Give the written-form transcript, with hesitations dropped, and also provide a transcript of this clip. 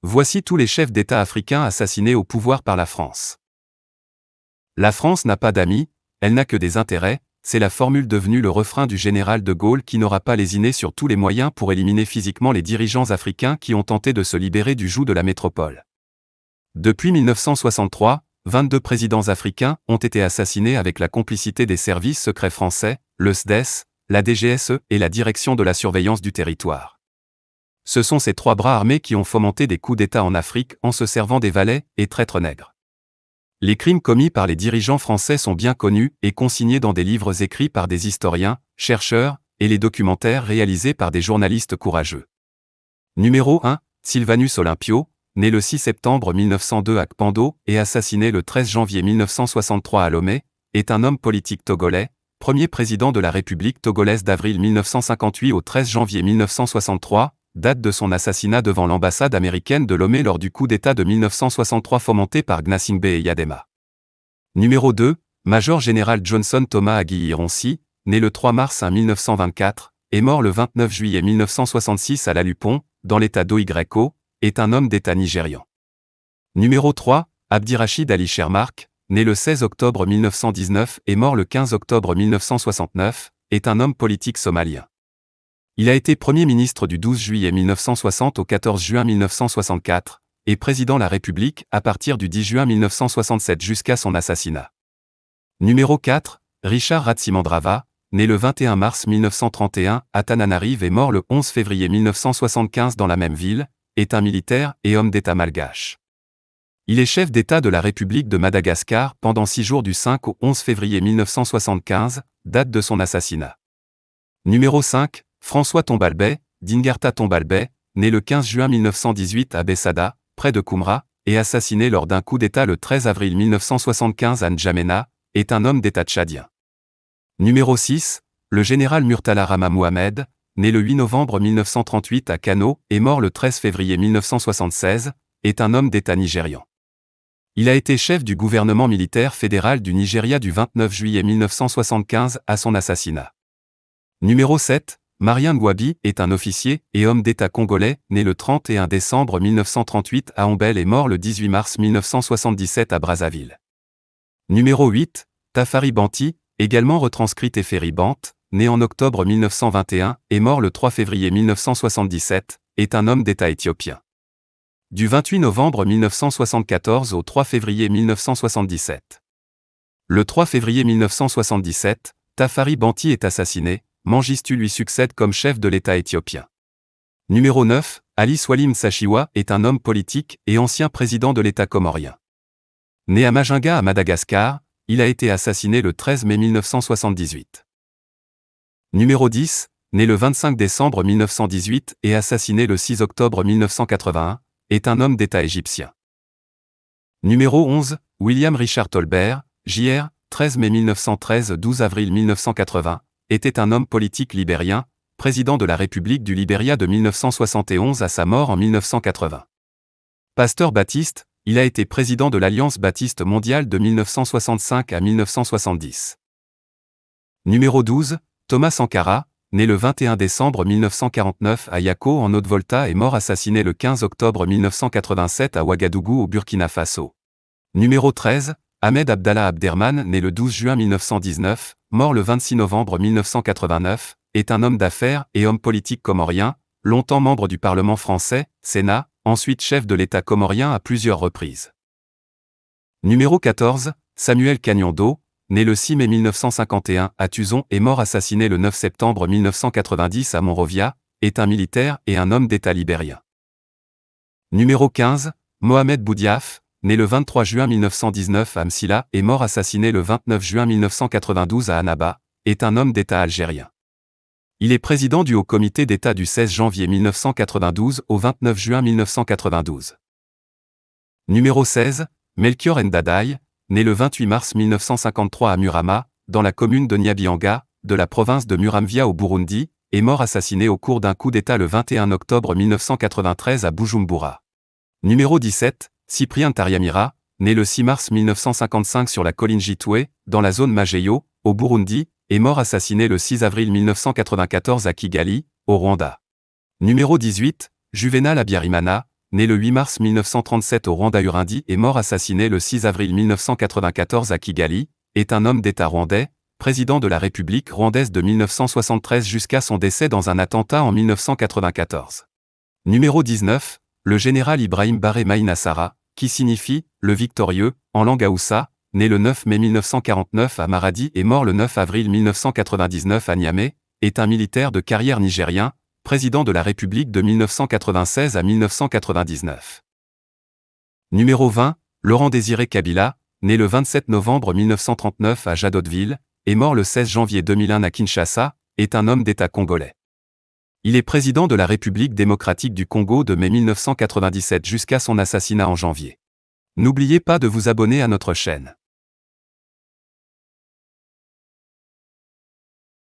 Voici tous les chefs d'État africains assassinés au pouvoir par la France. La France n'a pas d'amis, elle n'a que des intérêts, c'est la formule devenue le refrain du général de Gaulle qui n'aura pas lésiné sur tous les moyens pour éliminer physiquement les dirigeants africains qui ont tenté de se libérer du joug de la métropole. Depuis 1963, 22 présidents africains ont été assassinés avec la complicité des services secrets français, le SDES, la DGSE et la Direction de la surveillance du territoire. Ce sont ces trois bras armés qui ont fomenté des coups d'État en Afrique en se servant des valets et traîtres nègres. Les crimes commis par les dirigeants français sont bien connus et consignés dans des livres écrits par des historiens, chercheurs, et les documentaires réalisés par des journalistes courageux. Numéro 1, Sylvanus Olympio, né le 6 septembre 1902 à Kpando et assassiné le 13 janvier 1963 à Lomé, est un homme politique togolais, premier président de la République togolaise d'avril 1958 au 13 janvier 1963, date de son assassinat devant l'ambassade américaine de Lomé lors du coup d'État de 1963 fomenté par Gnassingbé Eyadema. Numéro 2, Major Général Johnson Thomas Aguiyi-Ironsi, né le 3 mars 1924, et mort le 29 juillet 1966 à La Lupon, dans l'état d'Oygreko, est un homme d'État nigérian. Numéro 3, Abdirachid Ali Shermarke, né le 16 octobre 1919 et mort le 15 octobre 1969, est un homme politique somalien. Il a été Premier ministre du 12 juillet 1960 au 14 juin 1964, et président de la République à partir du 10 juin 1967 jusqu'à son assassinat. Numéro 4, Richard Ratsimandrava, né le 21 mars 1931 à Tananarive et mort le 11 février 1975 dans la même ville, est un militaire et homme d'État malgache. Il est chef d'État de la République de Madagascar pendant 6 jours du 5 au 11 février 1975, date de son assassinat. Numéro 5, François Tombalbay, Dingarta Tombalbay, né le 15 juin 1918 à Bessada, près de Koumra, et assassiné lors d'un coup d'État le 13 avril 1975 à N'Djamena, est un homme d'État tchadien. Numéro 6, le général Murtala Rama Mohamed, né le 8 novembre 1938 à Kano et mort le 13 février 1976, est un homme d'État nigérian. Il a été chef du gouvernement militaire fédéral du Nigeria du 29 juillet 1975 à son assassinat. Numéro 7, Marien Ngouabi est un officier et homme d'État congolais, né le 31 décembre 1938 à Ombel et mort le 18 mars 1977 à Brazzaville. Numéro 8, Tafari Banti, également retranscrit Teferi Bant, né en octobre 1921 et mort le 3 février 1977, est un homme d'État éthiopien. Du 28 novembre 1974 au 3 février 1977. Le 3 février 1977, Tafari Banti est assassiné, Mengistu lui succède comme chef de l'État éthiopien. Numéro 9, Ali Swalim Sachiwa est un homme politique et ancien président de l'État comorien. Né à Majinga à Madagascar, il a été assassiné le 13 mai 1978. Numéro 10, né le 25 décembre 1918 et assassiné le 6 octobre 1981, est un homme d'État égyptien. Numéro 11, William Richard Tolbert, J.R., 13 mai 1913 – 12 avril 1980, était un homme politique libérien, président de la République du Libéria de 1971 à sa mort en 1980. Pasteur baptiste, il a été président de l'Alliance baptiste mondiale de 1965 à 1970. Numéro 12, Thomas Sankara, né le 21 décembre 1949 à Yako en Haute-Volta et mort assassiné le 15 octobre 1987 à Ouagadougou au Burkina Faso. Numéro 13, Ahmed Abdallah Abderman, né le 12 juin 1919, mort le 26 novembre 1989, est un homme d'affaires et homme politique comorien, longtemps membre du Parlement français, Sénat, ensuite chef de l'État comorien à plusieurs reprises. Numéro 14, Samuel Kagnondo, né le 6 mai 1951 à Tuzon et mort assassiné le 9 septembre 1990 à Monrovia, est un militaire et un homme d'État libérien. Numéro 15, Mohamed Boudiaf, né le 23 juin 1919 à Msila et mort assassiné le 29 juin 1992 à Annaba, est un homme d'État algérien. Il est président du Haut Comité d'État du 16 janvier 1992 au 29 juin 1992. Numéro 16, Melchior Ndadaye, né le 28 mars 1953 à Murama, dans la commune de Nyabyanga, de la province de Muramvya au Burundi, est mort assassiné au cours d'un coup d'État le 21 octobre 1993 à Bujumbura. Numéro 17, Cyprien Tariamira, né le 6 mars 1955 sur la colline Jitwe, dans la zone Mageyo, au Burundi, est mort assassiné le 6 avril 1994 à Kigali, au Rwanda. Numéro 18, Juvenal Habyarimana, né le 8 mars 1937 au Rwanda-Urundi et mort assassiné le 6 avril 1994 à Kigali, est un homme d'État rwandais, président de la République rwandaise de 1973 jusqu'à son décès dans un attentat en 1994. Numéro 19, le général Ibrahim Baré Maïnassara, qui signifie « le victorieux » en langue haoussa, né le 9 mai 1949 à Maradi et mort le 9 avril 1999 à Niamey, est un militaire de carrière nigérien, président de la République de 1996 à 1999. Numéro 20, Laurent Désiré Kabila, né le 27 novembre 1939 à Jadotville, et mort le 16 janvier 2001 à Kinshasa, est un homme d'État congolais. Il est président de la République démocratique du Congo de mai 1997 jusqu'à son assassinat en janvier. N'oubliez pas de vous abonner à notre chaîne.